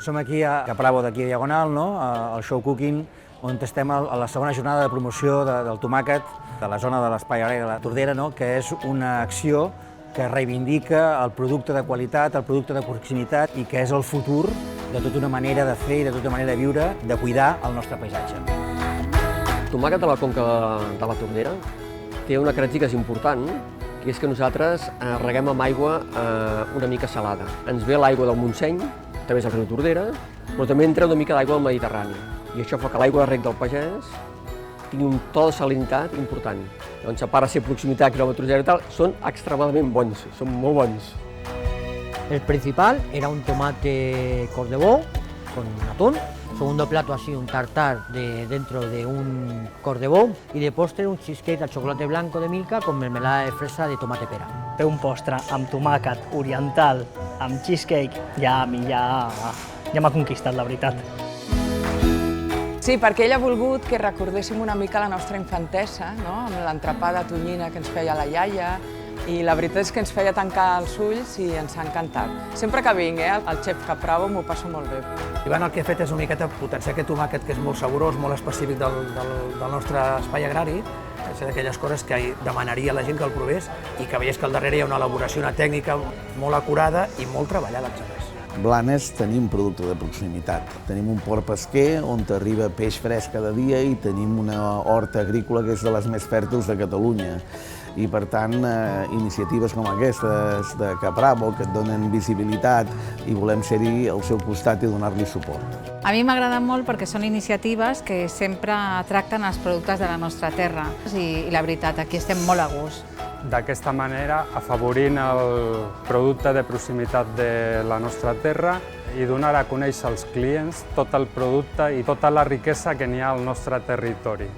Som aquí a Caprabo, d'aquí a Diagonal, no? Al Show Cooking, on estem a la segona jornada de promoció del tomàquet de la zona de l'Espai Agrari de la Tordera, no? Que és una acció que reivindica el producte de qualitat, el producte de proximitat i que és el futur de tota una manera de fer i de tota una manera de viure, de cuidar el nostre paisatge. El tomàquet de la Conca de la Tordera té una característica important, que és que nosaltres reguem amb aigua una mica salada. Ens ve l'aigua del Montseny, a través del riu Tordera, però també entra una mica d'aigua del Mediterrani. I això fa que l'aigua de reg del pagès tingui un to de salinitat important. Doncs, a part de ser proximitat, quilòmetre zero i tal, són extremadament bons, són molt bons. El principal era un tomate cordebó con atún. Segundo plato así un tartar dentro de un cordebó y de postre un cheesecake al chocolate blanco de Milka con mermelada de fresa de tomate pera. Fer un postre amb tomàquet oriental, amb cheesecake, ja m'ha conquistat, la veritat. Sí, perquè ell ha volgut que recordéssim una mica la nostra infantesa, no? Amb l'entrepà de tonyina que ens feia la iaia, i la veritat és que ens feia tancar els ulls i ens ha encantat. Sempre que vinc, al Chef Caprabo m'ho passo molt bé. Ivan el que ha fet és una miqueta potenciar aquest tomàquet que és molt saborós, molt específic del nostre espai agrari. És d'aquelles coses que demanaria a la gent que el provés i que veiés que al darrere hi ha una elaboració, una tècnica molt acurada i molt treballada, a més. Blanes tenim producte de proximitat. Tenim un port pesquer on arriba peix fresc cada dia i tenim una horta agrícola que és de les més fèrtils de Catalunya. I, per tant, iniciatives com aquestes de Caprabo que et donen visibilitat i volem ser-hi al seu costat i donar-li suport. A mi m'agraden molt perquè són iniciatives que sempre tracten els productes de la nostra terra i la veritat, aquí estem molt a gust. D'aquesta manera, afavorint el producte de proximitat de la nostra terra i donar a conèixer als clients tot el producte i tota la riquesa que n'hi ha al nostre territori.